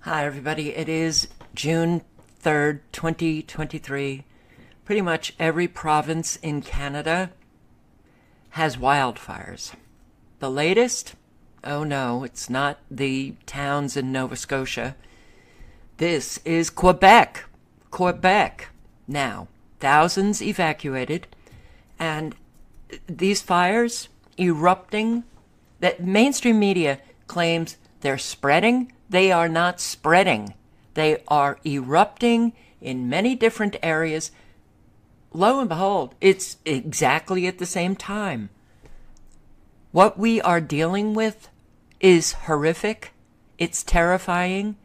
Hi, everybody. It is June 3rd, 2023. Pretty much every province in Canada has wildfires. The latest? Oh no, it's not the towns in Nova Scotia. This is Quebec. Quebec. Now, thousands evacuated, and these fires erupting, that mainstream media claims they're spreading. They are not spreading. They are erupting in many different areas. Lo and behold, it's exactly at the same time. What we are dealing with is horrific. It's terrifying.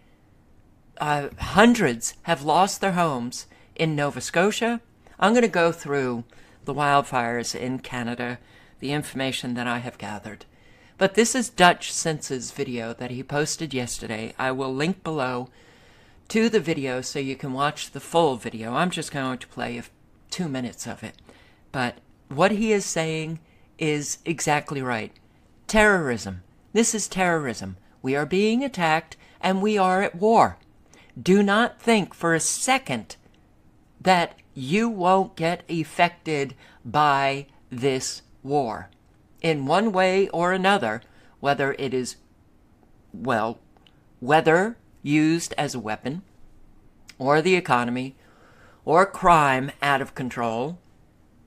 Hundreds have lost their homes in Nova Scotia. I'm going to go through the wildfires in Canada, the information that I have gathered. But this is Dutch Sense's video that he posted yesterday. I will link below to the video so you can watch the full video. I'm just going to play 2 minutes of it. But what he is saying is exactly right. Terrorism. This is terrorism. We are being attacked and we are at war. Do not think for a second that you won't get affected by this war. In one way or another, whether it is, weather used as a weapon, or the economy, or crime out of control.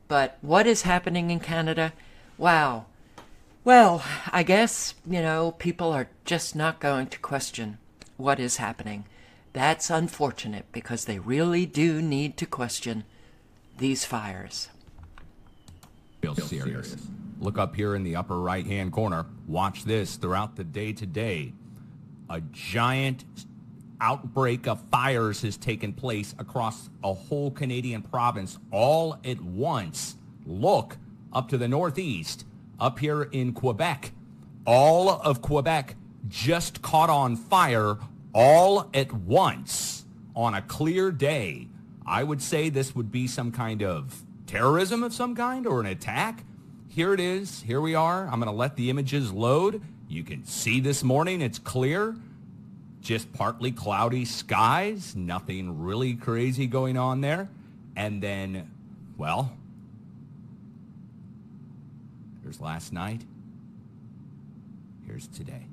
But what is happening in Canada? Wow. Well, I guess, people are just not going to question what is happening. That's unfortunate because they really do need to question these fires. Real serious. Look up here in the upper right-hand corner. Watch this throughout the day today. A giant outbreak of fires has taken place across a whole Canadian province all at once. Look up to the northeast, up here in Quebec. All of Quebec just caught on fire all at once on a clear day. I would say this would be some kind of terrorism of some kind or an attack. Here it is. Here we are. I'm going to let the images load. You can see this morning. It's clear. Just partly cloudy skies. Nothing really crazy going on there. And then, well, here's last night. Here's today.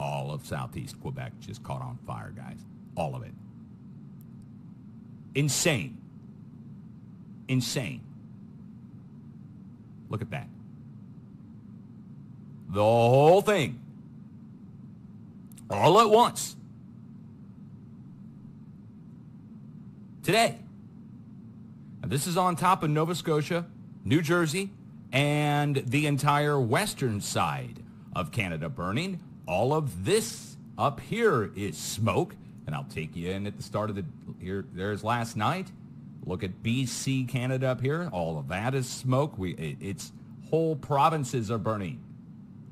All of southeast Quebec just caught on fire, guys. All of it. Insane. Insane. Look at that. The whole thing. All at once. Today. Now, this is on top of Nova Scotia, New Jersey, and the entire western side of Canada burning. All of this up here is smoke. And I'll take you in at the start of there's last night. Look at BC, Canada up here. All of that is smoke. It's whole provinces are burning.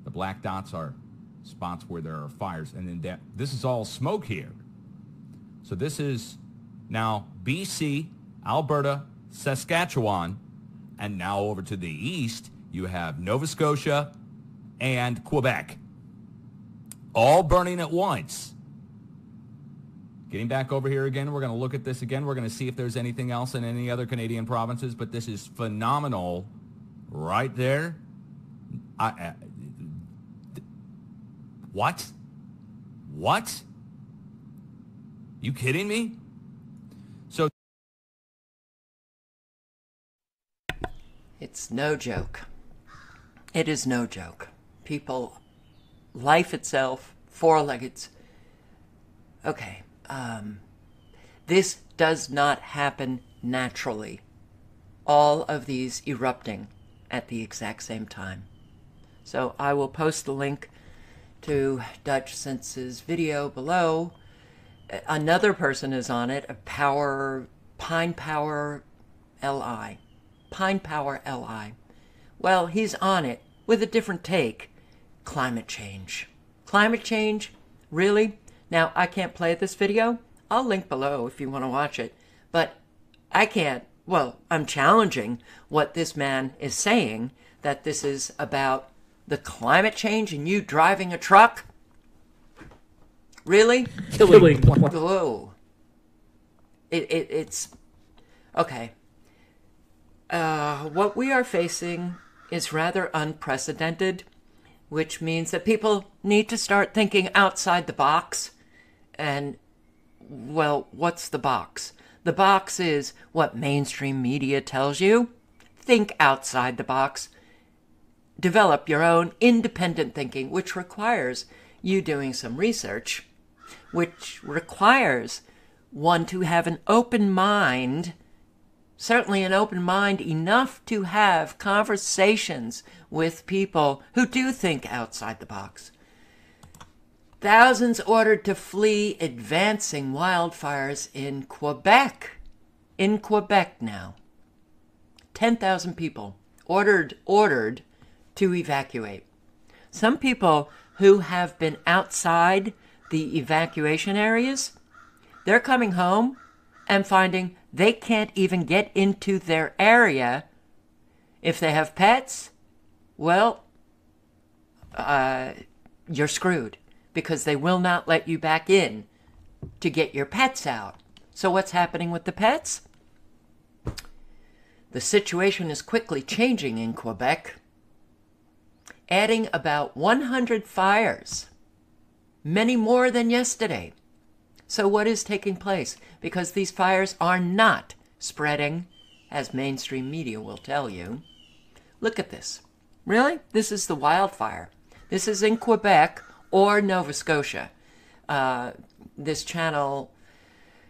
The black dots are spots where there are fires. And then this is all smoke here. So this is now BC, Alberta, Saskatchewan, and now over to the east, you have Nova Scotia and Quebec. All burning at once. Getting back over here again, we're going to look at this again. We're going to see if there's anything else in any other Canadian provinces, but this is phenomenal right there. What? What? You kidding me? So It's no joke. It is no joke. People, life itself, four-legged. Okay. This does not happen naturally. All of these erupting at the exact same time. So I will post the link to Dutch Sense's video below. Another person is on it, Pine Power LI. Pine Power LI. Well, he's on it with a different take. Climate change. Climate change? Really? Now, I can't play this video. I'll link below if you want to watch it. But I can't. Well, I'm challenging what this man is saying, that this is about the climate change and you driving a truck. Really? Killing. Whoa. It's... Okay. What we are facing is rather unprecedented, which means that people need to start thinking outside the box. And, well, what's the box? The box is what mainstream media tells you. Think outside the box. Develop your own independent thinking, which requires you doing some research, which requires one to have an open mind, certainly an open mind enough to have conversations with people who do think outside the box. Thousands ordered to flee advancing wildfires in Quebec. In Quebec now. 10,000 people ordered to evacuate. Some people who have been outside the evacuation areas, they're coming home and finding they can't even get into their area. If they have pets, well, you're screwed, because they will not let you back in to get your pets out. So what's happening with the pets? The situation is quickly changing in Quebec, adding about 100 fires, many more than yesterday. So what is taking place? Because these fires are not spreading, as mainstream media will tell you. Look at this. Really? This is the wildfire. This is in Quebec or Nova Scotia. This channel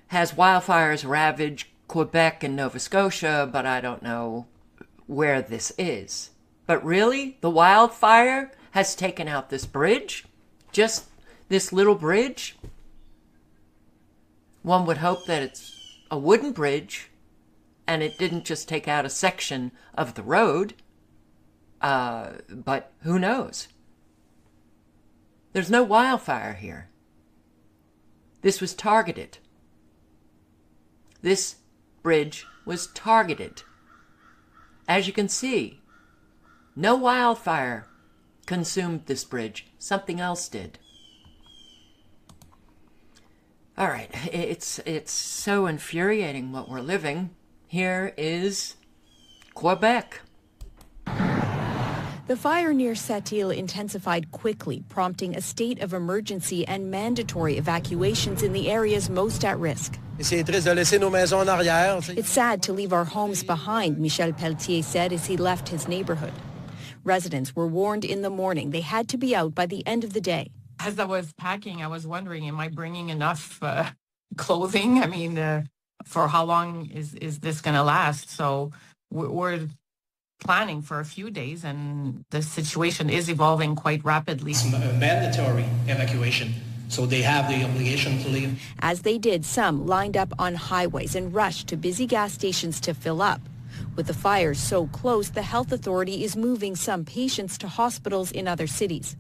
has wildfires ravage Quebec and Nova Scotia, but I don't know where this is. But really, the wildfire has taken out this bridge, just this little bridge. One would hope that it's a wooden bridge and it didn't just take out a section of the road, but who knows? There's no wildfire here. This was targeted. This bridge was targeted. As you can see, no wildfire consumed this bridge. Something else did. All right, it's so infuriating what we're living. Here is Quebec. The fire near Sept-Îles intensified quickly, prompting a state of emergency and mandatory evacuations in the areas most at risk. It's sad to leave our homes behind, Michel Pelletier said as he left his neighborhood. Residents were warned in the morning they had to be out by the end of the day. As I was packing, I was wondering, am I bringing enough clothing? I mean, for how long is this going to last? So we're planning for a few days, and the situation is evolving quite rapidly. Mandatory evacuation, so they have the obligation to leave. As they did, some lined up on highways and rushed to busy gas stations to fill up. With the fires so close, the health authority is moving some patients to hospitals in other cities.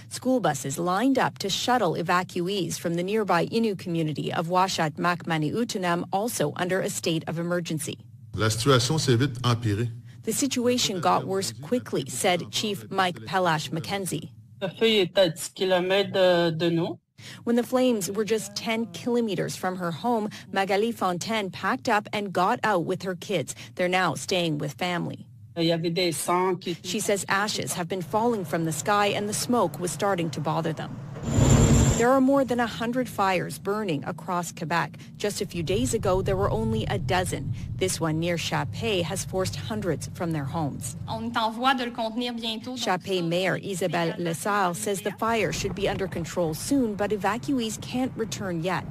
School buses lined up to shuttle evacuees from the nearby Innu community of Washat Makmaniutunam, also under a state of emergency. La situation s'est vite empirée. The situation got worse quickly, said Chief Mike Pelash McKenzie. Le feu est à 10 kilomètres de nous. When the flames were just 10 kilometers from her home, Magali Fontaine packed up and got out with her kids. They're now staying with family. She says ashes have been falling from the sky and the smoke was starting to bother them. There are more than 100 fires burning across Quebec. Just a few days ago, there were only a dozen. This one near Chapay has forced hundreds from their homes. Chapay Mayor Isabelle Lessard says the fire should be under control soon, but evacuees can't return yet.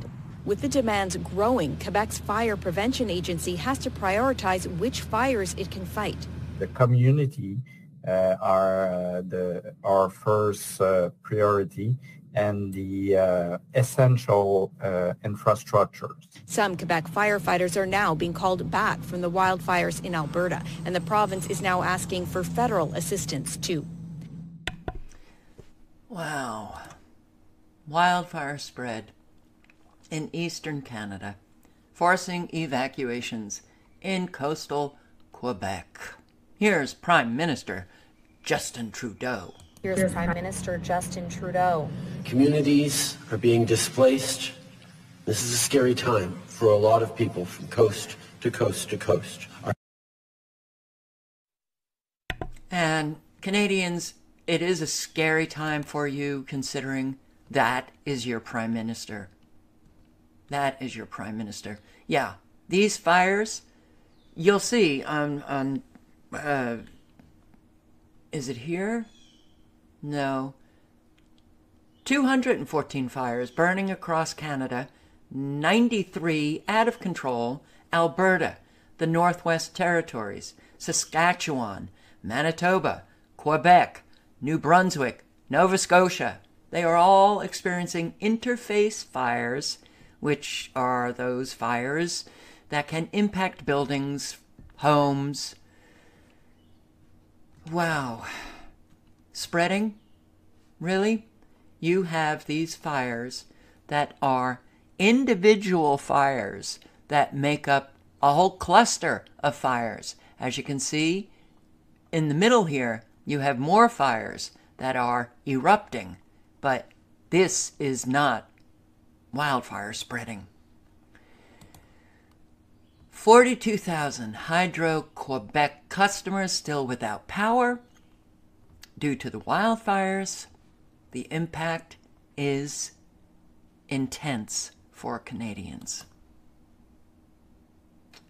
With the demands growing, Quebec's Fire Prevention Agency has to prioritize which fires it can fight. The community are our first priority, and the essential infrastructures. Some Quebec firefighters are now being called back from the wildfires in Alberta, and the province is now asking for federal assistance too. Wow. Wildfire spread in eastern Canada, forcing evacuations in coastal Quebec. Here's Prime Minister Justin Trudeau. Here's Prime Minister Justin Trudeau. Communities are being displaced. This is a scary time for a lot of people from coast to coast to coast. And Canadians, it is a scary time for you considering that is your Prime Minister. That is your Prime Minister. Yeah, these fires, you'll see on is it here? No. 214 fires burning across Canada, 93 out of control, Alberta, the Northwest Territories, Saskatchewan, Manitoba, Quebec, New Brunswick, Nova Scotia. They are all experiencing interface fires, which are those fires that can impact buildings, homes. Wow. Spreading? Really? You have these fires that are individual fires that make up a whole cluster of fires. As you can see, in the middle here, you have more fires that are erupting, but this is not wildfire spreading. 42,000 Hydro-Quebec customers still without power due to the wildfires. The impact is intense for Canadians.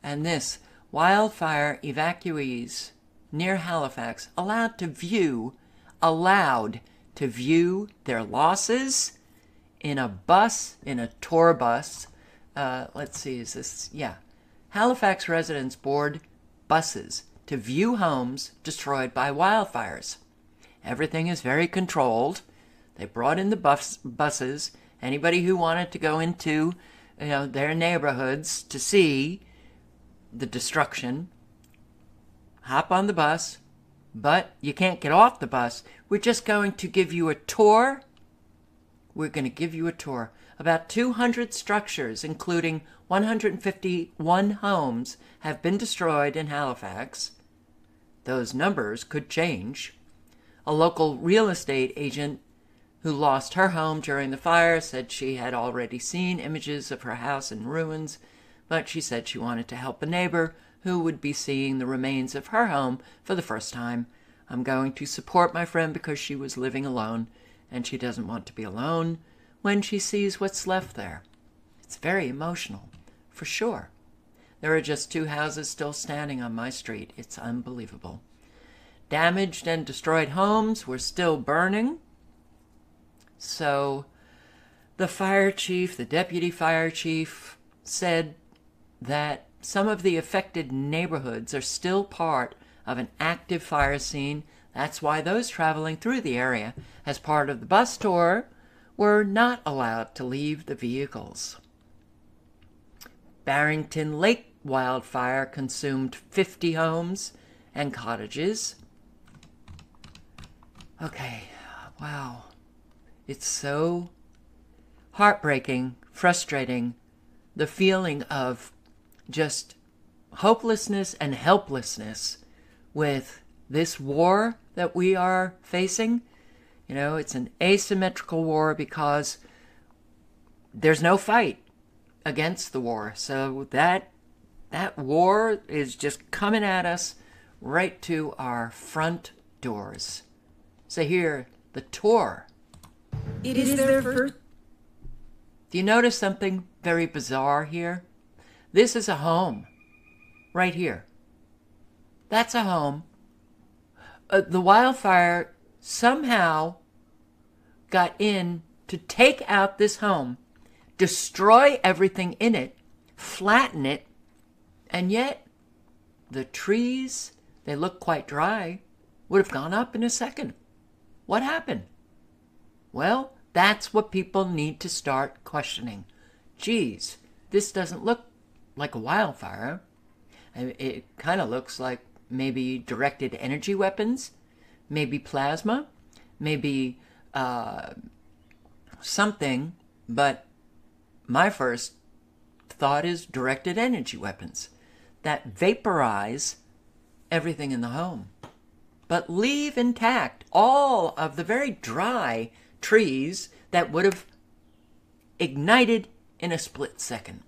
And this wildfire evacuees near Halifax allowed to view their losses in a bus, in a tour bus. Let's see, is this? Yeah. Halifax residents board buses to view homes destroyed by wildfires. Everything is very controlled. They brought in the buses. Anybody who wanted to go into, their neighborhoods to see the destruction, hop on the bus, but you can't get off the bus. We're just going to give you a tour. We're going to give you a tour. About 200 structures, including 151 homes, have been destroyed in Halifax. Those numbers could change. A local real estate agent who lost her home during the fire said she had already seen images of her house in ruins, but she said she wanted to help a neighbor who would be seeing the remains of her home for the first time. I'm going to support my friend because she was living alone, and she doesn't want to be alone when she sees what's left there. It's very emotional, for sure. There are just 2 houses still standing on my street. It's unbelievable. Damaged and destroyed homes were still burning. So the fire chief, the deputy fire chief, said that some of the affected neighborhoods are still part of an active fire scene. That's why those traveling through the area as part of the bus tour were not allowed to leave the vehicles. Barrington Lake wildfire consumed 50 homes and cottages. Okay, wow. It's so heartbreaking, frustrating, the feeling of just hopelessness and helplessness with this war that we are facing. It's an asymmetrical war because there's no fight against the war. So that war is just coming at us right to our front doors. So here, the tour. It is their first. Do you notice something very bizarre here? This is a home. Right here. That's a home. The wildfire somehow got in to take out this home, destroy everything in it, flatten it, and yet the trees, they look quite dry, would have gone up in a second. What happened? Well, that's what people need to start questioning. Geez, this doesn't look like a wildfire. It kind of looks like maybe directed energy weapons, maybe plasma, maybe something, but my first thought is directed energy weapons that vaporize everything in the home, but leave intact all of the very dry trees that would have ignited in a split second.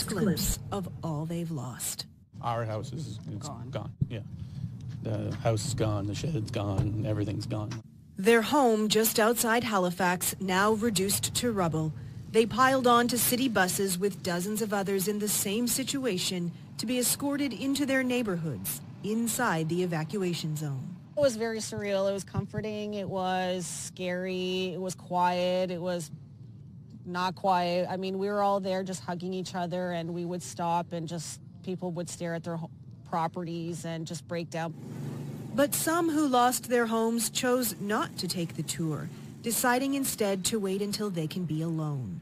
Glimpse of all they've lost. Our house is gone. Yeah. The house is gone, the shed's gone, everything's gone. Their home just outside Halifax now reduced to rubble. They piled on to city buses with dozens of others in the same situation to be escorted into their neighborhoods inside the evacuation zone. It was very surreal. It was comforting. It was scary. It was quiet. It was not quiet. I mean, we were all there just hugging each other, and we would stop and just people would stare at their properties and just break down. But some who lost their homes chose not to take the tour, deciding instead to wait until they can be alone.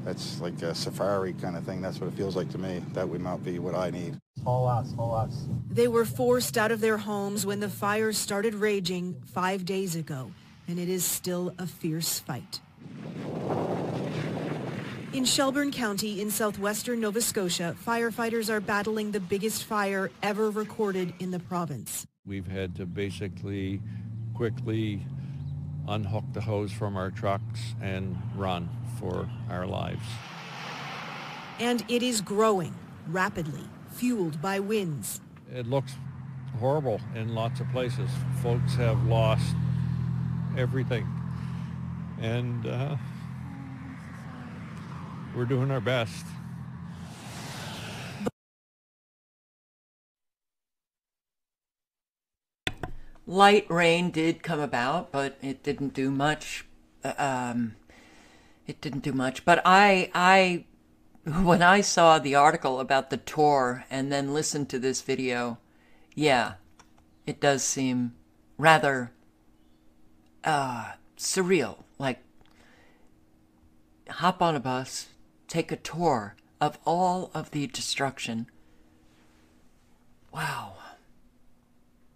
That's like a safari kind of thing. That's what it feels like to me. That would not be what I need. All us, all us. They were forced out of their homes when the fires started raging 5 days ago, and it is still a fierce fight. In Shelburne County in southwestern Nova Scotia, firefighters are battling the biggest fire ever recorded in the province. We've had to basically quickly unhook the hose from our trucks and run for our lives. And it is growing rapidly, fueled by winds. It looks horrible in lots of places. Folks have lost everything. And we're doing our best. Light rain did come about, but it didn't do much. But I, when I saw the article about the tour and then listened to this video, yeah, it does seem rather surreal. Like, hop on a bus, take a tour of all of the destruction. Wow.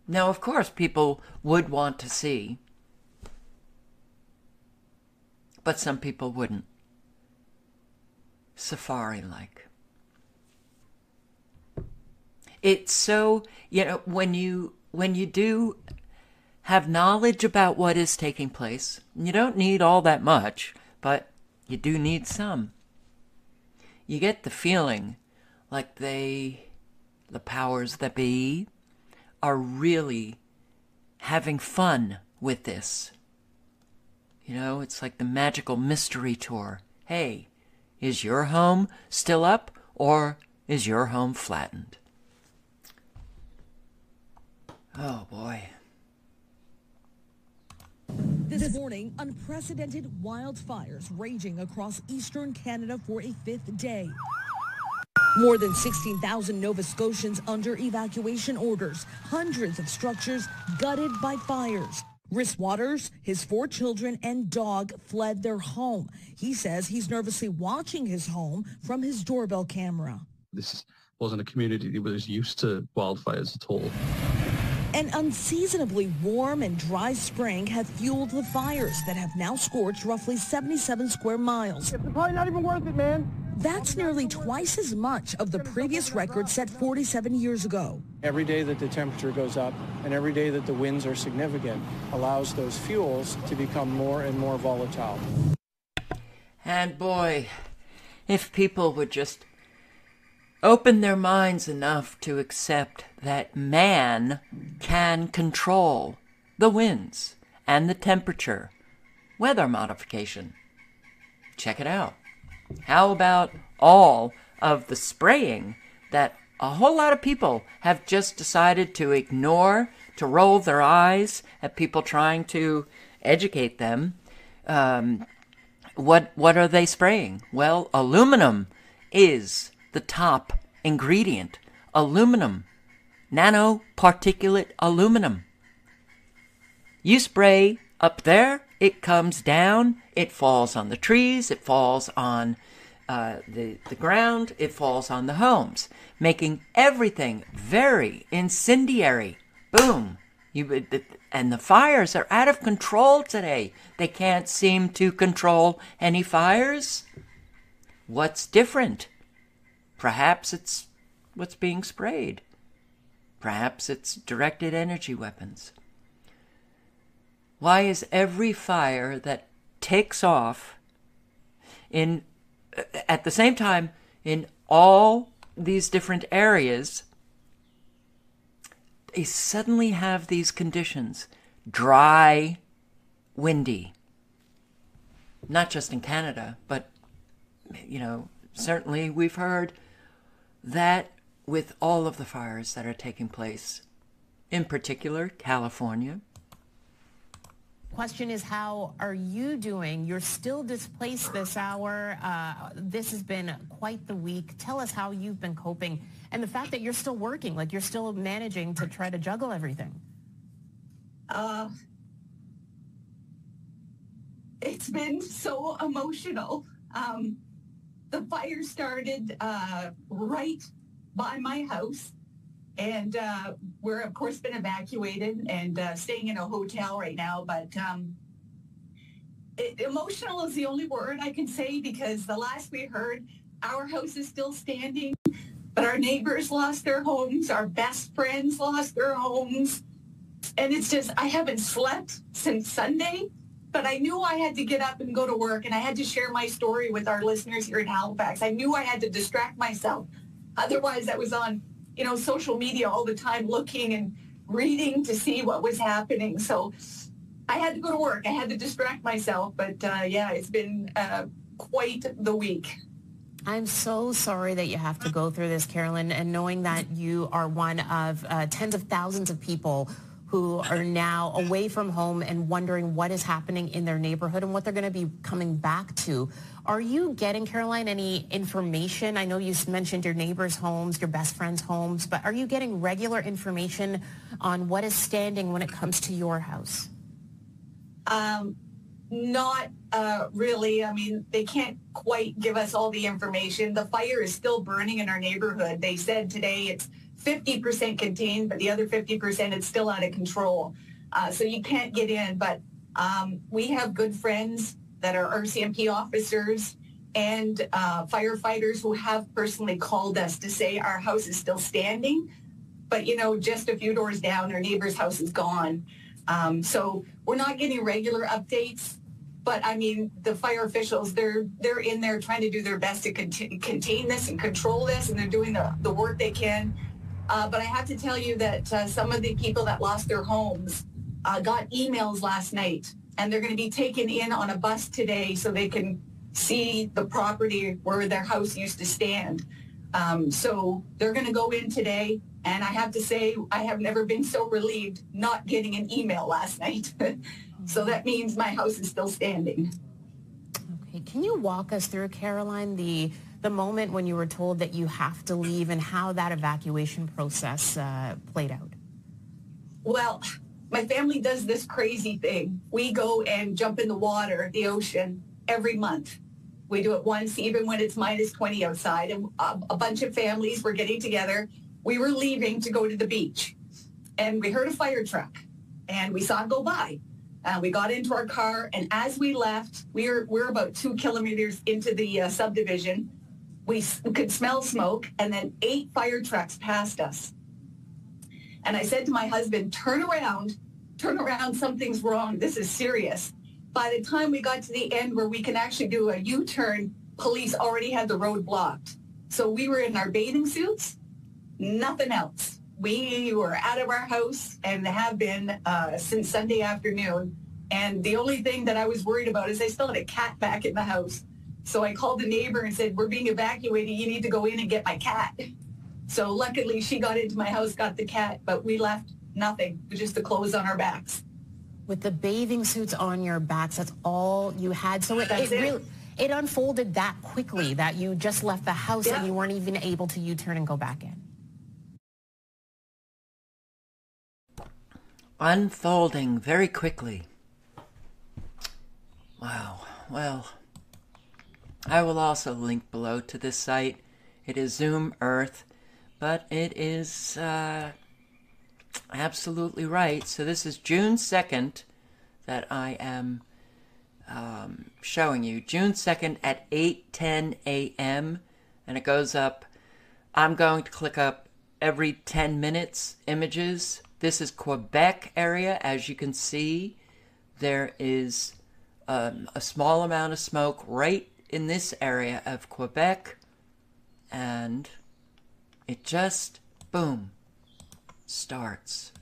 Now, of course, people would want to see, but some people wouldn't. Safari-like. It's so, you know, when you do have knowledge about what is taking place, you don't need all that much, but you do need some. You get the feeling like the powers that be are really having fun with this. You know, it's like the magical mystery tour. Hey, is your home still up or is your home flattened? Oh boy. This morning, unprecedented wildfires raging across eastern Canada for a 5th day. More than 16,000 Nova Scotians under evacuation orders. Hundreds of structures gutted by fires. Rhys Waters, his 4 children and dog fled their home. He says he's nervously watching his home from his doorbell camera. This wasn't a community that was used to wildfires at all. An unseasonably warm and dry spring have fueled the fires that have now scorched roughly 77 square miles. It's probably not even worth it, man. That's nearly twice as much of the previous record set 47 years ago. Every day that the temperature goes up and every day that the winds are significant allows those fuels to become more and more volatile. And boy, if people would just open their minds enough to accept that man can control the winds and the temperature, weather modification. Check it out. How about all of the spraying that a whole lot of people have just decided to ignore, to roll their eyes at people trying to educate them? What are they spraying? Well, aluminum is the top ingredient. Aluminum. Nanoparticulate aluminum. You spray up there, it comes down, it falls on the trees, it falls on the ground, it falls on the homes, making everything very incendiary. Boom. And the fires are out of control today. They can't seem to control any fires. What's different? Perhaps it's what's being sprayed. Perhaps it's directed energy weapons. Why is every fire that takes off at the same time in all these different areas, they suddenly have these conditions? Dry, windy. Not just in Canada, but, certainly we've heard that with all of the fires that are taking place, in particular California. Question is, how are you doing? You're still displaced this hour. This has been quite the week. Tell us how you've been coping, and the fact that you're still working, like you're still managing to try to juggle everything. It's been so emotional. The fire started right by my house, and we're, of course, been evacuated and staying in a hotel right now. But emotional is the only word I can say, because the last we heard, our house is still standing, but our neighbors lost their homes, our best friends lost their homes. And it's just, I haven't slept since Sunday, but I knew I had to get up and go to work, and I had to share my story with our listeners here in Halifax. I knew I had to distract myself. Otherwise, I was on, social media all the time looking and reading to see what was happening. So I had to go to work. I had to distract myself. But it's been quite the week. I'm so sorry that you have to go through this, Carolyn, and knowing that you are one of tens of thousands of people who are now away from home and wondering what is happening in their neighborhood and what they're going to be coming back to. Are you getting, Caroline, any information? I know you mentioned your neighbors' homes, your best friends' homes, but are you getting regular information on what is standing when it comes to your house? Not really. I mean, they can't quite give us all the information. The fire is still burning in our neighborhood. They said today it's 50% contained, but the other 50% is still out of control. So you can't get in. But we have good friends that are RCMP officers and firefighters who have personally called us to say our house is still standing. But, just a few doors down, our neighbor's house is gone. So we're not getting regular updates. But, I mean, the fire officials, they're in there trying to do their best to contain this and control this, and they're doing the work they can. But I have to tell you that some of the people that lost their homes got emails last night, and they're going to be taken in on a bus today so they can see the property where their house used to stand. So they're going to go in today, and I have to say I have never been so relieved not getting an email last night. So that means my house is still standing. Okay, can you walk us through, Caroline, the moment when you were told that you have to leave and how that evacuation process played out? Well, my family does this crazy thing. We go and jump in the water, the ocean, every month. We do it once, even when it's minus 20 outside. And a bunch of families were getting together. We were leaving to go to the beach, and we heard a fire truck, and we saw it go by. We got into our car, and as we left, we're about 2 kilometers into the subdivision. We could smell smoke, and then 8 fire trucks passed us. And I said to my husband, turn around, something's wrong, this is serious. By the time we got to the end where we can actually do a U-turn, police already had the road blocked. So we were in our bathing suits, nothing else. We were out of our house and have been since Sunday afternoon. And the only thing that I was worried about is I still had a cat back in the house. So I called the neighbor and said, we're being evacuated. You need to go in and get my cat. So luckily she got into my house, got the cat, but we left nothing, just the clothes on our backs. With the bathing suits on your backs, that's all you had. So it unfolded that quickly that you just left the house and you weren't even able to U-turn and go back in. Unfolding very quickly. Wow. Well, I will also link below to this site. It is Zoom Earth, but it is absolutely right. So this is June 2nd that I am showing you. June 2nd at 8:10 a.m. and it goes up. I'm going to click up every 10 minutes images. This is Quebec area, as you can see. there is a small amount of smoke right in this area of Quebec, and it just, boom, starts.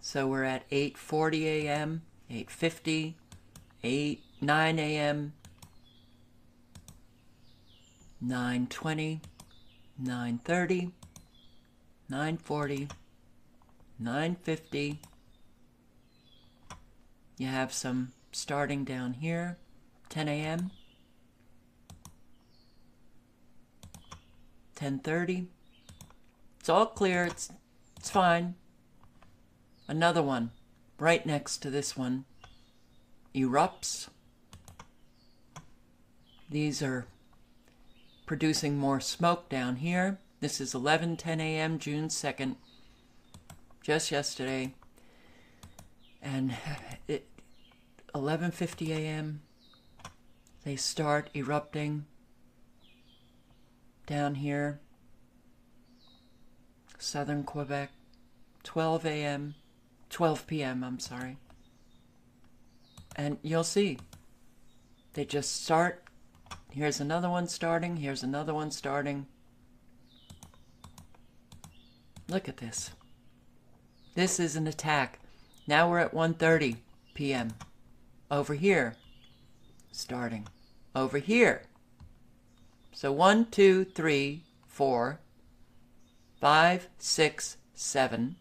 So we're at 8:40 a.m., 8:50, 9 a.m., 9:20, 9:30, 9:40, 9:50. You have some starting down here, 10 a.m., 10:30. It's all clear. It's fine. Another one right next to this one erupts. These are producing more smoke down here. This is 11:10 a.m., June 2nd, just yesterday. And 11:50 a.m., they start erupting down here, southern Quebec. 12 p.m., I'm sorry. And you'll see, they just start. Here's another one starting, here's another one starting. Look at this. This is an attack. Now we're at 1:30 p.m. Over here, starting. Over here. So 1, 2, 3, 4, 5, 6, 7,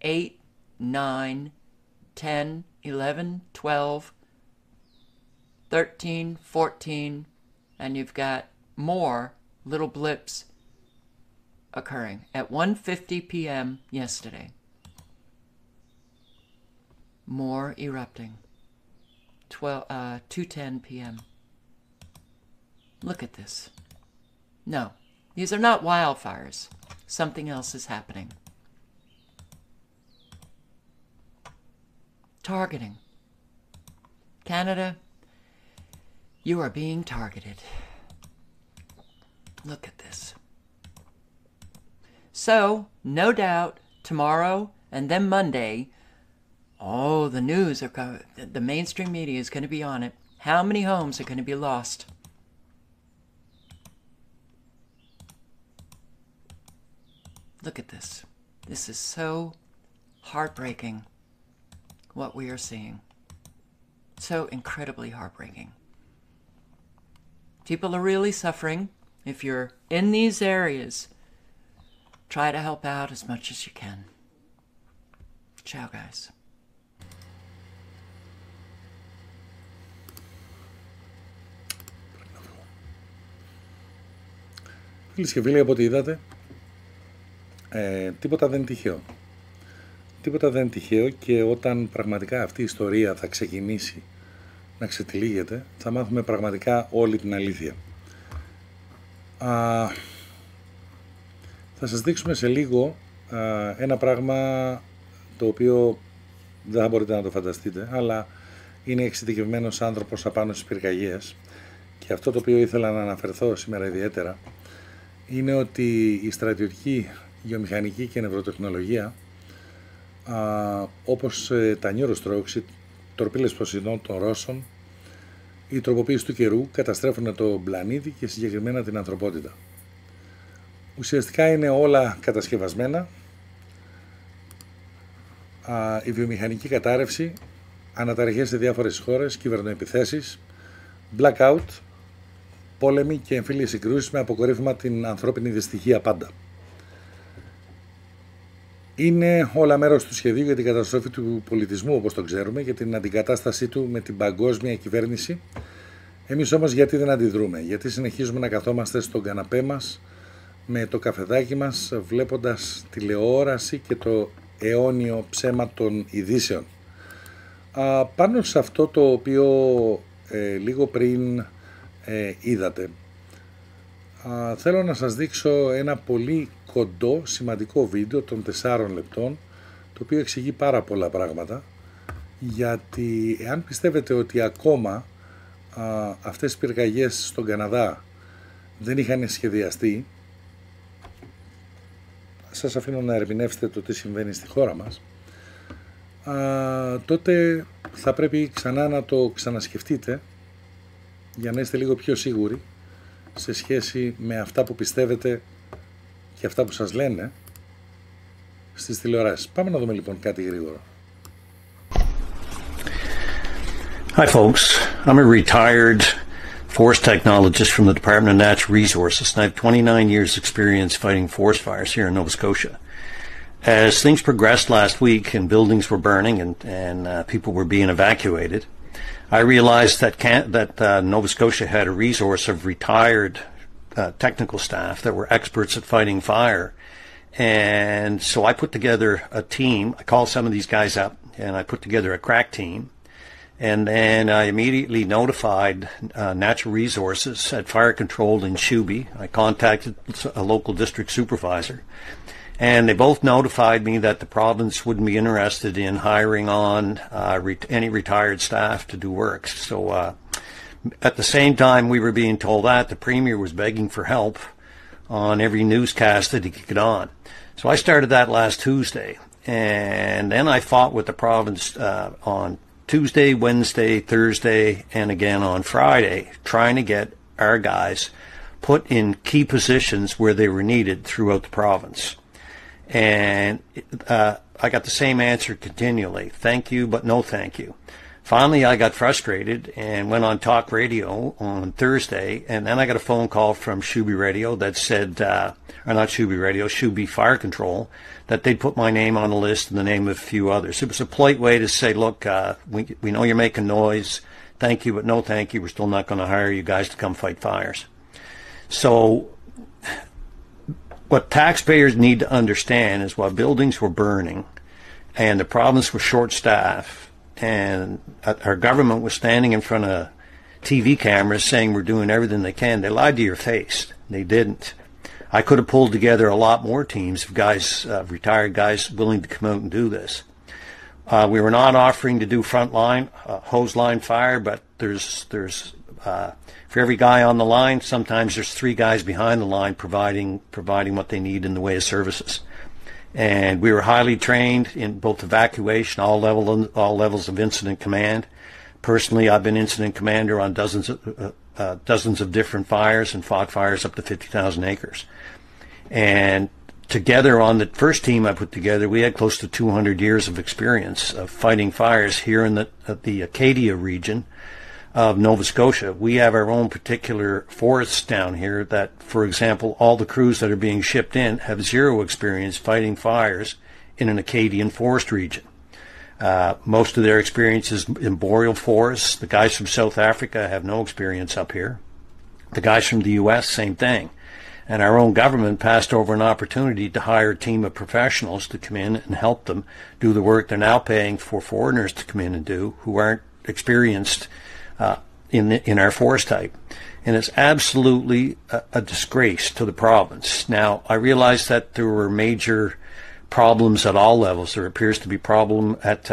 8, 9, 10, 11, 12, 13, 14, and you've got more little blips occurring at 1:50 p.m. yesterday. More erupting. 2:10 p.m. Look at this. No, these are not wildfires. Something else is happening. Targeting. Canada, you are being targeted. Look at this. So, no doubt, tomorrow and then Monday, oh, the news are coming. The mainstream media is going to be on it. How many homes are going to be lost? Look at this. This is so heartbreaking, what we are seeing. So incredibly heartbreaking. People are really suffering. If you're in these areas, try to help out as much as you can. Ciao, guys. Φίλοι και φίλοι, από ό,τι είδατε, τίποτα δεν είναι τυχαίο. Τίποτα δεν είναι τυχαίο και όταν πραγματικά αυτή η ιστορία θα ξεκινήσει να ξετυλίγεται, θα μάθουμε πραγματικά όλη την αλήθεια. Θα σας δείξουμε σε λίγο ένα πράγμα το οποίο δεν θα μπορείτε να το φανταστείτε, αλλά είναι εξειδικευμένος άνθρωπος απάνω στις πυρκαγιές και αυτό το οποίο ήθελα να αναφερθώ σήμερα ιδιαίτερα είναι ότι η στρατιωτική, γεωμηχανική και νευροτεχνολογία όπως τα Neurostroke, οι τορπίλες Ποσειδών των Ρώσων, η τροποποίηση του καιρού καταστρέφουν το πλανήτη και συγκεκριμένα την ανθρωπότητα. Ουσιαστικά είναι όλα κατασκευασμένα. Η βιομηχανική κατάρρευση, αναταραχές σε διάφορες χώρες, κυβερνοεπιθέσεις, blackout, πόλεμοι και εμφύλιες συγκρούσεις με αποκορύφωμα την ανθρώπινη δυστυχία πάντα. Είναι όλα μέρος του σχεδίου για την καταστροφή του πολιτισμού όπως το ξέρουμε, για την αντικατάστασή του με την παγκόσμια κυβέρνηση. Εμείς όμως γιατί δεν αντιδρούμε, γιατί συνεχίζουμε να καθόμαστε στον καναπέ μας με το καφεδάκι μας βλέποντας τηλεόραση και το αιώνιο ψέμα των ειδήσεων. Πάνω σε αυτό το οποίο λίγο πριν είδατε, θέλω να σας δείξω ένα πολύ κοντό, σημαντικό βίντεο των 4 λεπτών, το οποίο εξηγεί πάρα πολλά πράγματα, γιατί εάν πιστεύετε ότι ακόμα αυτές οι πυρκαγιές στον Καναδά δεν είχαν σχεδιαστεί, σας αφήνω να ερμηνεύσετε το τι συμβαίνει στη χώρα μας, τότε θα πρέπει ξανά να το ξανασκεφτείτε για να είστε λίγο πιο σίγουροι σε σχέση με αυτά που πιστεύετε και αυτά που σας λένε στις τηλεοράσεις. Πάμε να δούμε λοιπόν κάτι γρήγορο. Hi folks, I'm a retired forest technologist from the Department of Natural Resources, and I have 29 years experience fighting forest fires here in Nova Scotia. As things progressed last week and buildings were burning and people were being evacuated, I realized that Nova Scotia had a resource of retired technical staff that were experts at fighting fire. And so I put together a team. I called some of these guys up and I put together a crack team. And then I immediately notified Natural Resources at Fire Control in Shuby. I contacted a local district supervisor. And they both notified me that the province wouldn't be interested in hiring on any retired staff to do work. So at the same time we were being told that, the Premier was begging for help on every newscast that he could get on. So I started that last Tuesday. And then I fought with the province on Tuesday, Wednesday, Thursday, and again on Friday, trying to get our guys put in key positions where they were needed throughout the province. And I got the same answer continually. Thank you, but no thank you. Finally, I got frustrated and went on talk radio on Thursday, and then I got a phone call from Shuby Radio that said, or not Shuby Radio, Shuby Fire Control, that they'd put my name on the list and the name of a few others. It was a polite way to say, look, we know you're making noise. Thank you, but no thank you. We're still not going to hire you guys to come fight fires. So what taxpayers need to understand is while buildings were burning and the province was short-staffed and our government was standing in front of TV cameras saying we're doing everything they can, they lied to your face. They didn't. I could have pulled together a lot more teams of guys, retired guys willing to come out and do this. We were not offering to do front line, hose line fire, but there's for every guy on the line, sometimes there's 3 guys behind the line providing what they need in the way of services. And we were highly trained in both evacuation, all levels of incident command. Personally, I've been incident commander on dozens of different fires and fought fires up to 50,000 acres. And together on the first team I put together, we had close to 200 years of experience of fighting fires here in the Acadia region of Nova Scotia. We have our own particular forests down here that, for example, all the crews that are being shipped in have zero experience fighting fires in an Acadian forest region. Most of their experience is in boreal forests. The guys from South Africa have no experience up here. The guys from the U.S., same thing. And our own government passed over an opportunity to hire a team of professionals to come in and help them do the work they're now paying for foreigners to come in and do who aren't experienced in our forest type. And it's absolutely a disgrace to the province. Now, I realize that there were major problems at all levels. There appears to be problem at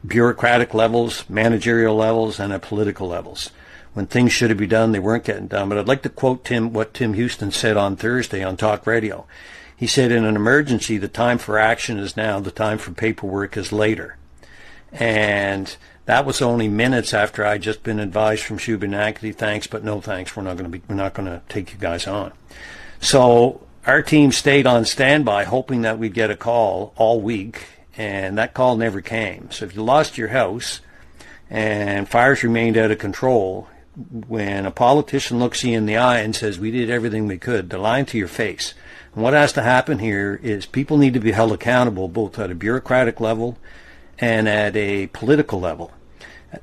bureaucratic levels, managerial levels, and at political levels. When things should have been done, they weren't getting done. But I'd like to quote what Tim Houston said on Thursday on Talk Radio. He said, in an emergency, the time for action is now, the time for paperwork is later. And that was only minutes after I'd just been advised from Shubenacadie, thanks, but no thanks, we're not going to take you guys on. So our team stayed on standby, hoping that we'd get a call all week, and that call never came. So if you lost your house and fires remained out of control, when a politician looks you in the eye and says, we did everything we could, they're lying to your face. And what has to happen here is people need to be held accountable both at a bureaucratic level and at a political level.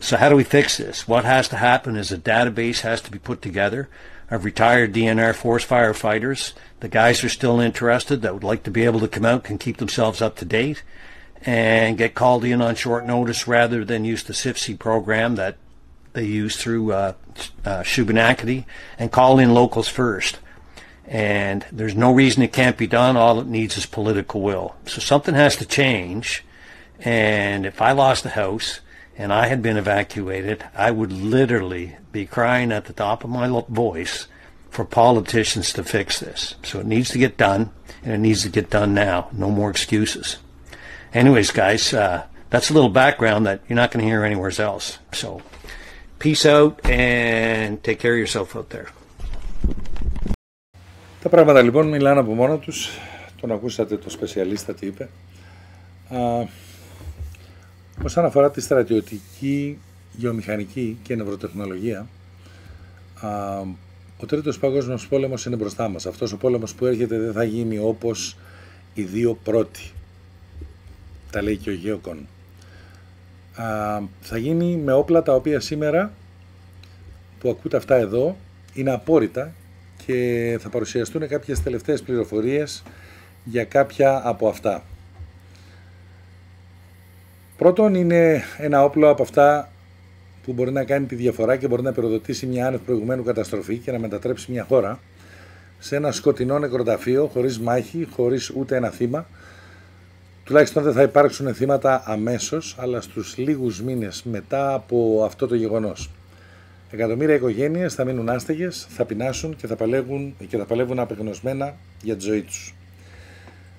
So how do we fix this? What has to happen is a database has to be put together of retired DNR forest firefighters. The guys are still interested that would like to be able to come out and keep themselves up to date and get called in on short notice rather than use the SIFC program that they use through Shubenacadie and call in locals first. And there's no reason it can't be done. All it needs is political will. So something has to change. And if I lost a house and I had been evacuated, I would literally be crying at the top of my voice for politicians to fix this. So it needs to get done, and it needs to get done now. No more excuses. Anyways, guys, That's a little background that you're not going to hear anywhere else. So, peace out and take care of yourself out there. Τα πράγματα λοιπόν μιλάνε από μόνα τους. Τον ακούσατε το σπεσιαλίστα τι είπε. Όσον αφορά τη στρατιωτική, γεωμηχανική και νευροτεχνολογία, ο τρίτος παγκόσμιος πόλεμος είναι μπροστά μας. Αυτός ο πόλεμος που έρχεται δεν θα γίνει όπως οι δύο πρώτοι. Τα λέει και ο Γέοκον. Θα γίνει με όπλα τα οποία σήμερα που ακούτε αυτά εδώ είναι απόρριτα και θα παρουσιαστούν κάποιες τελευταίες πληροφορίες για κάποια από αυτά. Πρώτον, είναι ένα όπλο από αυτά που μπορεί να κάνει τη διαφορά και μπορεί να πυροδοτήσει μια άνευ προηγουμένου καταστροφή και να μετατρέψει μια χώρα σε ένα σκοτεινό νεκροταφείο, χωρίς μάχη, χωρίς ούτε ένα θύμα. Τουλάχιστον δεν θα υπάρξουν θύματα αμέσως, αλλά στους λίγους μήνες μετά από αυτό το γεγονός. Εκατομμύρια οικογένειες θα μείνουν άστεγες, θα πεινάσουν και θα παλεύουν απεγνωσμένα για τη ζωή τους.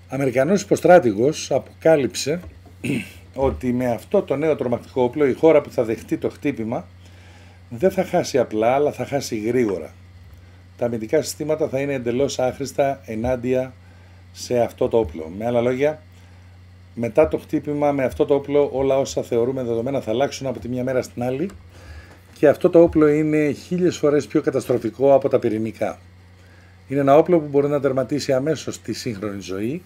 Αμερικανός υποστράτηγος αποκάλυψε ότι με αυτό το νέο τρομακτικό όπλο η χώρα που θα δεχτεί το χτύπημα δεν θα χάσει απλά, αλλά θα χάσει γρήγορα. Τα αμυντικά συστήματα θα είναι εντελώς άχρηστα ενάντια σε αυτό το όπλο. Με άλλα λόγια, μετά το χτύπημα με αυτό το όπλο όλα όσα θεωρούμε δεδομένα θα αλλάξουν από τη μια μέρα στην άλλη και αυτό το όπλο είναι 1000 φορές πιο καταστροφικό από τα πυρηνικά. Είναι ένα όπλο που μπορεί να τερματίσει αμέσως τη σύγχρονη ζωή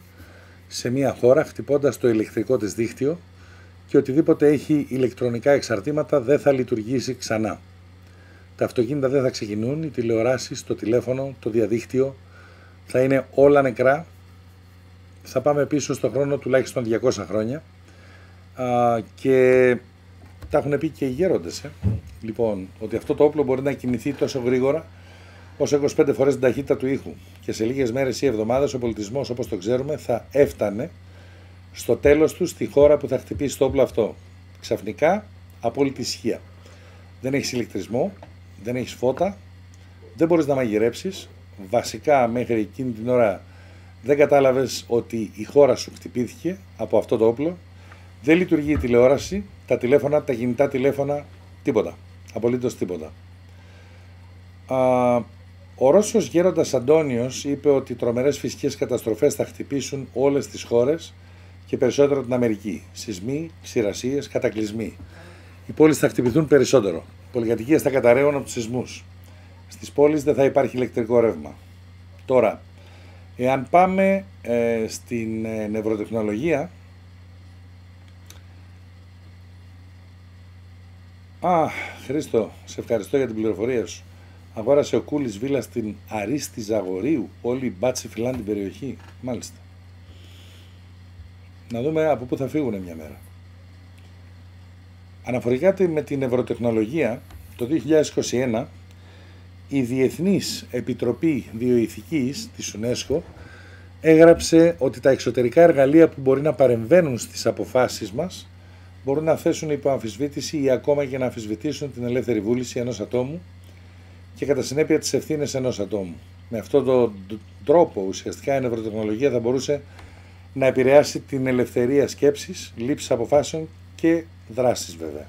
σε μια χώρα χτυπώντας το ηλεκτρικό της δίκτυο και οτιδήποτε έχει ηλεκτρονικά εξαρτήματα δεν θα λειτουργήσει ξανά. Τα αυτοκίνητα δεν θα ξεκινούν, οι τηλεοράσεις, το τηλέφωνο, το διαδίκτυο θα είναι όλα νεκρά. Θα πάμε πίσω στον χρόνο τουλάχιστον 200 χρόνια και τα έχουν πει και οι γέροντες. Λοιπόν, ότι αυτό το όπλο μπορεί να κινηθεί τόσο γρήγορα όσο 25 φορές την ταχύτητα του ήχου και σε λίγες μέρες ή εβδομάδες ο πολιτισμός όπως το ξέρουμε θα έφτανε στο τέλος του στη χώρα που θα χτυπήσει το όπλο αυτό. Ξαφνικά, απόλυτη ησυχία. Δεν έχεις ηλεκτρισμό, δεν έχεις φώτα, δεν μπορείς να μαγειρέψεις. Βασικά μέχρι εκείνη την ώρα δεν κατάλαβες ότι η χώρα σου χτυπήθηκε από αυτό το όπλο. Δεν λειτουργεί η τηλεόραση, τα τηλέφωνα, τα κινητά τηλέφωνα, τίποτα. Απολύτως τίποτα. Ο Ρώσος γέροντας Αντώνιος είπε ότι τρομερές φυσικές καταστροφές θα χτυπήσουν όλες τις χώρες και περισσότερο την Αμερική. Σεισμοί, ξηρασίες, κατακλυσμοί. Οι πόλεις θα χτυπηθούν περισσότερο. Οι πολυκατοικίες θα καταραίουν από τους σεισμούς. Στις πόλεις δεν θα υπάρχει ηλεκτρικό ρεύμα. Τώρα, εάν πάμε στην νευροτεχνολογία, Χρήστο, σε ευχαριστώ για την πληροφορία σου. Αγόρασε ο Κούλης βίλα στην Αρίστη Ζαγορίου. Όλοι οι μπάτσοι φυλάνε την περιοχή. Μάλιστα. Να δούμε από πού θα φύγουν μια μέρα. Αναφορικά με την νευροτεχνολογία, το 2021 η Διεθνής Επιτροπή Βιοειθικής της UNESCO έγραψε ότι τα εξωτερικά εργαλεία που μπορεί να παρεμβαίνουν στις αποφάσεις μας μπορούν να θέσουν υπό αμφισβήτηση ή ακόμα και να αμφισβητήσουν την ελεύθερη βούληση ενός ατόμου και κατά συνέπεια τις ευθύνες ενός ατόμου. Με αυτόν τον τρόπο ουσιαστικά η νευροτεχνολογία θα μπορούσε να επηρεάσει την ελευθερία σκέψης, λήψης αποφάσεων και δράσης βέβαια.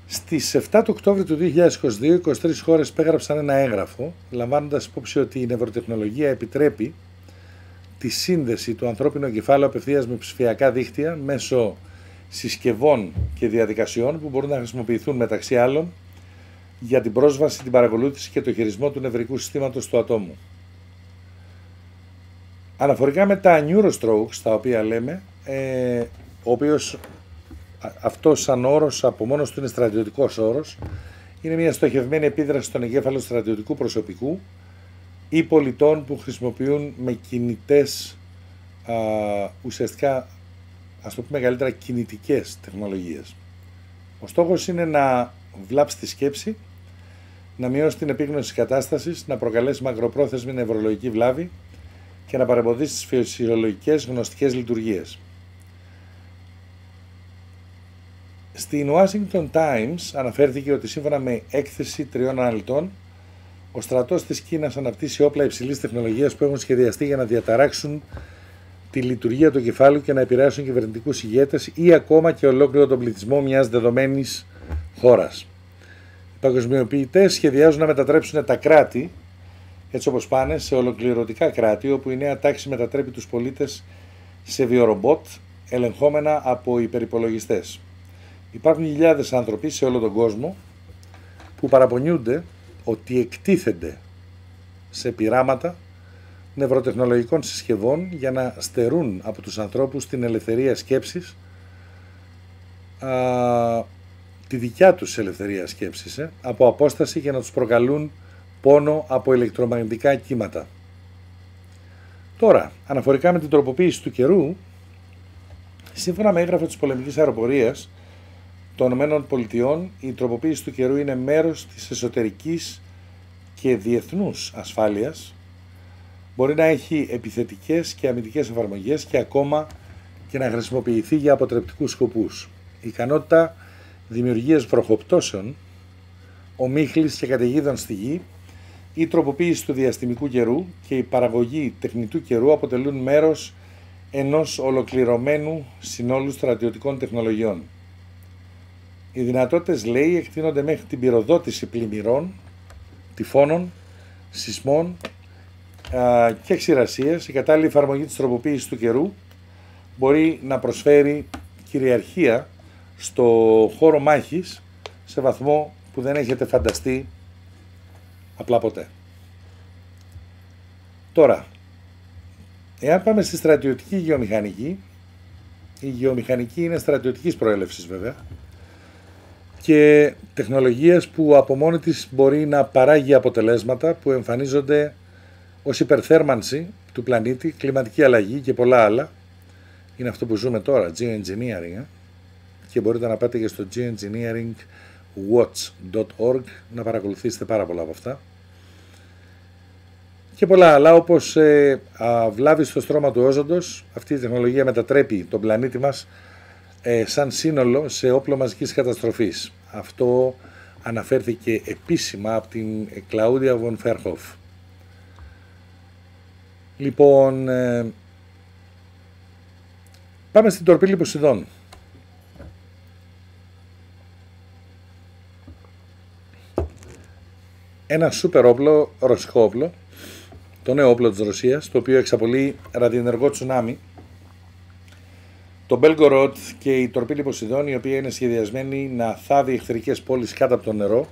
Στις 7 του Οκτώβρη του 2022, 23 χώρες υπέγραψαν ένα έγγραφο, λαμβάνοντας υπόψη ότι η νευροτεχνολογία επιτρέπει τη σύνδεση του ανθρώπινου εγκεφάλου απευθείας με ψηφιακά δίκτυα μέσω συσκευών και διαδικασιών που μπορούν να χρησιμοποιηθούν μεταξύ άλλων για την πρόσβαση, την παρακολούθηση και το χειρισμό του νευρικού συστήματος του ατόμου. Αναφορικά με τα Neurostrokes, τα οποία λέμε, ο οποίος αυτός σαν όρος από μόνος του είναι στρατιωτικός όρος, είναι μια στοχευμένη επίδραση στον εγκέφαλο στρατιωτικού προσωπικού ή πολιτών που χρησιμοποιούν με κινητές, ουσιαστικά, ας το πούμε καλύτερα, κινητικές τεχνολογίες. Ο στόχος είναι να βλάψει τη σκέψη, να μειώσει την επίγνωση της κατάστασης, να προκαλέσει μακροπρόθεσμη νευρολογική βλάβη και να παρεμποδίσει τις φυσιολογικές γνωστικές λειτουργίες. Στην Washington Times αναφέρθηκε ότι σύμφωνα με έκθεση 3 αναλυτών, ο στρατός της Κίνας αναπτύσσει όπλα υψηλής τεχνολογίας που έχουν σχεδιαστεί για να διαταράξουν τη λειτουργία του κεφάλου και να επηρεάσουν κυβερνητικούς ηγέτες ή ακόμα και ολόκληρο τον πληθυσμό μιας δεδομένης χώρας. Οι παγκοσμιοποιητές σχεδιάζουν να μετατρέψουν τα κράτη, έτσι όπως πάνε, σε ολοκληρωτικά κράτη, όπου η νέα τάξη μετατρέπει τους πολίτες σε βιορομπότ, ελεγχόμενα από υπερυπολογιστές. Υπάρχουν χιλιάδες άνθρωποι σε όλο τον κόσμο που παραπονιούνται ότι εκτίθενται σε πειράματα νευροτεχνολογικών συσκευών για να στερούν από τους ανθρώπους την ελευθερία σκέψης, τη δικιά τους ελευθερία σκέψης, από απόσταση για να τους προκαλούν πόνο από ηλεκτρομαγνητικά κύματα. Τώρα, αναφορικά με την τροποποίηση του καιρού, σύμφωνα με έγγραφο της πολεμικής αεροπορίας των ΗΠΑ, η τροποποίηση του καιρού είναι μέρος της εσωτερικής και διεθνούς ασφάλειας. Μπορεί να έχει επιθετικές και αμυντικές εφαρμογές και ακόμα και να χρησιμοποιηθεί για αποτρεπτικούς σκοπούς. Η ικανότητα δημιουργίας βροχοπτώσεων, ομίχλης και καταιγίδων στη γη, η τροποποίηση του διαστημικού καιρού και η παραγωγή τεχνητού καιρού αποτελούν μέρος ενός ολοκληρωμένου συνόλου στρατιωτικών τεχνολογιών. Οι δυνατότητες, λέει, εκτείνονται μέχρι την πυροδότηση πλημμυρών, τυφώνων, σεισμών και ξηρασίες. Η κατάλληλη εφαρμογή της τροποποίησης του καιρού μπορεί να προσφέρει κυριαρχία στο χώρο μάχης σε βαθμό που δεν έχετε φανταστεί απλά ποτέ. Τώρα, εάν πάμε στη στρατιωτική γεωμηχανική, η γεωμηχανική είναι στρατιωτικής προέλευσης βέβαια και τεχνολογίας που από μόνη της μπορεί να παράγει αποτελέσματα που εμφανίζονται ως υπερθέρμανση του πλανήτη, κλιματική αλλαγή και πολλά άλλα. Είναι αυτό που ζούμε τώρα, geoengineering, και μπορείτε να πάτε και στο geoengineeringwatch.org να παρακολουθήσετε πάρα πολλά από αυτά. Και πολλά άλλα, όπως βλάβη στο στρώμα του όζοντος. Αυτή η τεχνολογία μετατρέπει τον πλανήτη μας σαν σύνολο σε όπλο μαζικής καταστροφής. Αυτό αναφέρθηκε επίσημα από την Κλαούντια Βον Φέρχοφ. Λοιπόν, πάμε στην τορπίλη Ποσειδών. Ένα σούπερ όπλο, ρωσικό όπλο, το νέο όπλο της Ρωσίας, το οποίο εξαπολύει ραδιενεργό τσουνάμι. Το Μπέλγκοροντ και η τορπίλη Ποσειδών, η οποία είναι σχεδιασμένη να θάβει εχθρικές πόλεις κάτω από το νερό,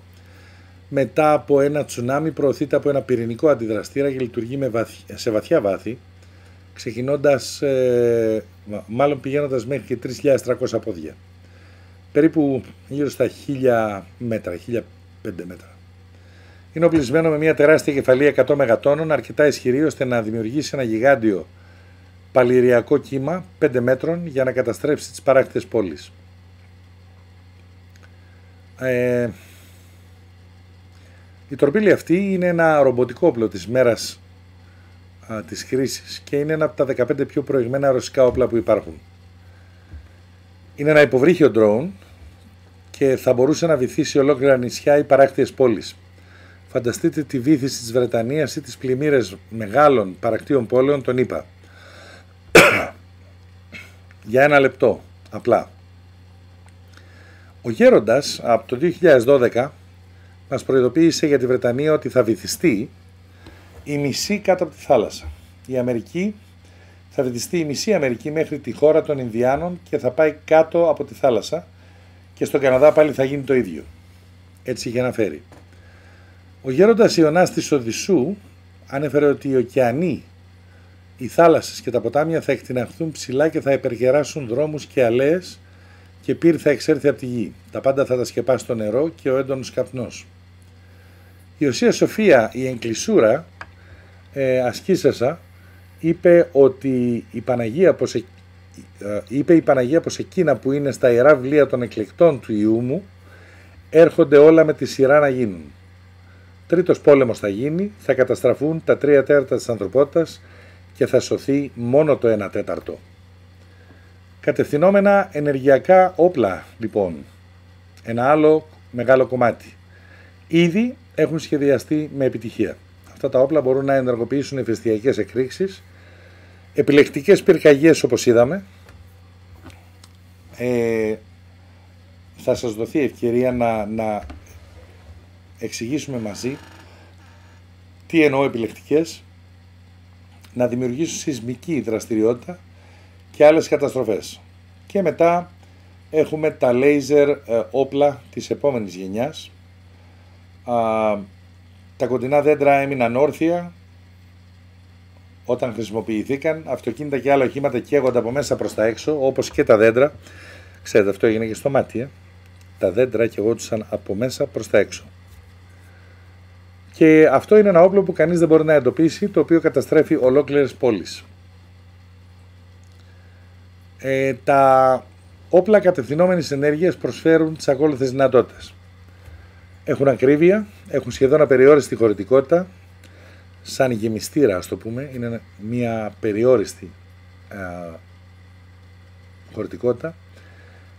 μετά από ένα τσουνάμι προωθείται από ένα πυρηνικό αντιδραστήρα και λειτουργεί σε βαθιά βάθη, ξεκινώντας, μάλλον πηγαίνοντας μέχρι και 3.300 πόδια. Περίπου γύρω στα 1.000 μέτρα, 1.005 μέτρα. Είναι οπλισμένο με μια τεράστια κεφαλή 100 μεγατόνων, αρκετά ισχυρή ώστε να δημιουργήσει ένα γιγάντιο παλιριακό κύμα 5 μέτρων για να καταστρέψει τις παράκτητες πόλεις. Η τορπίλη αυτή είναι ένα ρομποτικό όπλο της μέρας της χρήσης και είναι ένα από τα 15 πιο προηγμένα ρωσικά όπλα που υπάρχουν. Είναι ένα υποβρύχιο drone και θα μπορούσε να βυθίσει ολόκληρα νησιά ή παράκτιες πόλεις. Φανταστείτε τη βύθιση της Βρετανίας ή τις πλημμύρες μεγάλων παρακτίων πόλεων των ΗΠΑ. Για ένα λεπτό, απλά. Ο γέροντας από το 2012 μας προειδοποίησε για τη Βρετανία ότι θα βυθιστεί η μισή κάτω από τη θάλασσα. Η Αμερική θα βυθιστεί η μισή Αμερική μέχρι τη χώρα των Ινδιάνων και θα πάει κάτω από τη θάλασσα και στον Καναδά πάλι θα γίνει το ίδιο. Έτσι είχε αναφέρει. Ο γέροντας Ιωνάς της Οδυσσού ανέφερε ότι οι ωκεανοί, οι θάλασσες και τα ποτάμια θα εκτιναχθούν ψηλά και θα υπεργεράσουν δρόμους και αλέες και πύρ θα εξέρθει από τη γη. Τα πάντα θα τα σκεπάσει το νερό και ο έντονος καπνός. Η Οσία Σοφία, η εγκλησούρα, ασκήσασα, είπε ότι η Παναγία πως εκείνα που είναι στα ιερά βιβλία των εκλεκτών του Ιού μου έρχονται όλα με τη σειρά να γίνουν. Τρίτος πόλεμος θα γίνει, θα καταστραφούν τα 3/4 της ανθρωπότητας και θα σωθεί μόνο το 1/4. Κατευθυνόμενα ενεργειακά όπλα, λοιπόν, ένα άλλο μεγάλο κομμάτι. Ήδη έχουν σχεδιαστεί με επιτυχία. Αυτά τα όπλα μπορούν να ενεργοποιήσουν ηφαιστειακές εκρήξεις, Επιλεκτικές πυρκαγιές, όπως είδαμε. Θα σας δοθεί ευκαιρία να εξηγήσουμε μαζί τι εννοώ επιλεκτικές, να δημιουργήσουν σεισμική δραστηριότητα και άλλες καταστροφές. Και μετά έχουμε τα λέιζερ όπλα της επόμενης γενιάς. Τα κοντινά δέντρα έμειναν όρθια όταν χρησιμοποιηθήκαν. Αυτοκίνητα και άλλα οχήματα καίγονται από μέσα προς τα έξω, όπως και τα δέντρα. Ξέρετε, αυτό έγινε και στο μάτι. Τα δέντρα καιγόντουσαν από μέσα προς τα έξω. Και αυτό είναι ένα όπλο που κανείς δεν μπορεί να εντοπίσει, το οποίο καταστρέφει ολόκληρες πόλεις. Τα όπλα κατευθυνόμενης ενέργειας προσφέρουν τις ακόλουθες δυνατότητες. Έχουν ακρίβεια, έχουν σχεδόν απεριόριστη χωρητικότητα, σαν γεμιστήρα, ας το πούμε, είναι μια περιόριστη χωρητικότητα.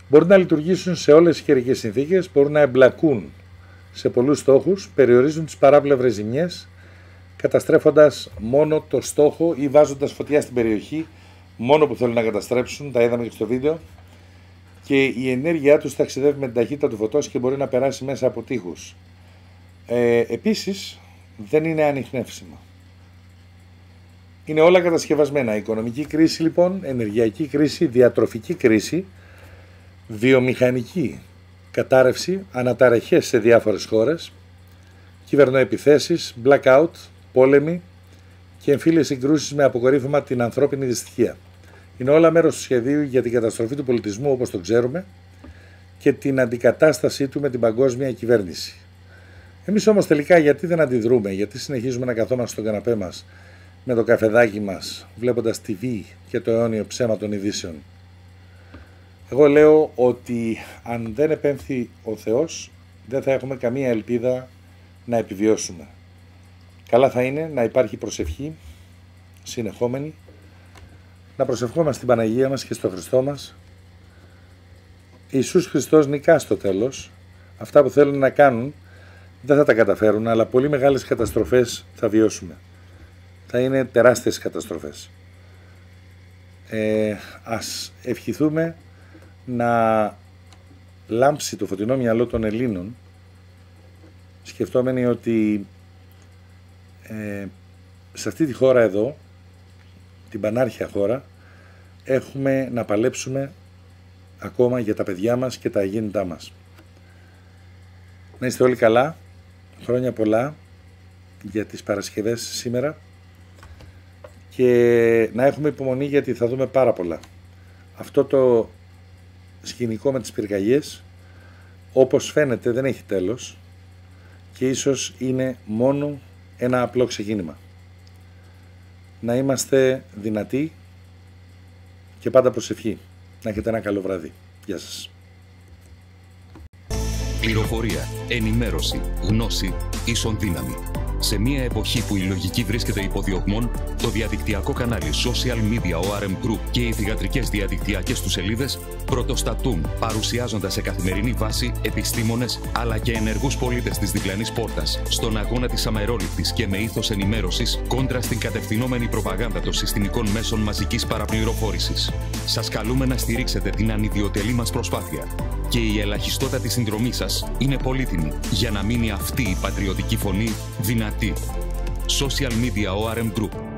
Μπορούν να λειτουργήσουν σε όλες τις καιρικές συνθήκες, μπορούν να εμπλακούν σε πολλούς στόχους, περιορίζουν τις παράπλευρες ζημιές, καταστρέφοντας μόνο το στόχο ή βάζοντας φωτιά στην περιοχή, μόνο που θέλουν να καταστρέψουν, τα είδαμε και στο βίντεο, και η ενέργειά τους ταξιδεύει με την ταχύτητα του φωτός και μπορεί να περάσει μέσα από τείχους. Επίσης, δεν είναι ανιχνεύσιμα. Είναι όλα κατασκευασμένα. Οικονομική κρίση λοιπόν, ενεργειακή κρίση, διατροφική κρίση, βιομηχανική κατάρρευση, αναταραχές σε διάφορες χώρες, κυβερνοεπιθέσεις, blackout, πόλεμοι και εμφύλιες συγκρούσεις με αποκορύφωμα την ανθρώπινη δυστυχία. Είναι όλα μέρος του σχεδίου για την καταστροφή του πολιτισμού όπως το ξέρουμε και την αντικατάστασή του με την παγκόσμια κυβέρνηση. Εμείς όμως τελικά γιατί δεν αντιδρούμε, γιατί συνεχίζουμε να καθόμαστε στον καναπέ μας με το καφεδάκι μας, βλέποντας TV και το αιώνιο ψέμα των ειδήσεων? Εγώ λέω ότι αν δεν επέμφθει ο Θεός, δεν θα έχουμε καμία ελπίδα να επιβιώσουμε. Καλά θα είναι να υπάρχει προσευχή συνεχόμενη, να προσευχόμαστε στην Παναγία μας και στο Χριστό μας. Ιησούς Χριστός νικά στο τέλος. Αυτά που θέλουν να κάνουν δεν θα τα καταφέρουν, αλλά πολύ μεγάλες καταστροφές θα βιώσουμε. Θα είναι τεράστιες καταστροφές. Ας ευχηθούμε να λάμψει το φωτεινό μυαλό των Ελλήνων, σκεφτόμενοι ότι σε αυτή τη χώρα εδώ, την πανάρχια χώρα, έχουμε να παλέψουμε ακόμα για τα παιδιά μας και τα αγέννητά μας. Να είστε όλοι καλά, χρόνια πολλά για τις Παρασκευές σήμερα και να έχουμε υπομονή γιατί θα δούμε πάρα πολλά. Αυτό το σκηνικό με τις πυρκαγιές, όπως φαίνεται, δεν έχει τέλος και ίσως είναι μόνο ένα απλό ξεκίνημα. Να είμαστε δυνατοί και πάντα προσευχή. Να έχετε ένα καλό βράδυ. Γεια σας. Πληροφορία, ενημέρωση, γνώση, ίσον δύναμη. Σε μια εποχή που η λογική βρίσκεται υπό διωγμών, το διαδικτυακό κανάλι Social Media ORM Group και οι θυγατρικές διαδικτυακές του σελίδες πρωτοστατούν, παρουσιάζοντας σε καθημερινή βάση επιστήμονες αλλά και ενεργούς πολίτες της διπλανής πόρτας στον αγώνα της αμερόληπτης και με ήθος ενημέρωσης κόντρα στην κατευθυνόμενη προπαγάνδα των συστημικών μέσων μαζικής παραπληροφόρησης. Σας καλούμε να στηρίξετε την ανιδιοτελή μας προσπάθεια και η ελαχιστότατη συνδρομή σας είναι πολύτιμη για να μείνει αυτή η πατριωτική φωνή δυνατή. Social Media ORM Group.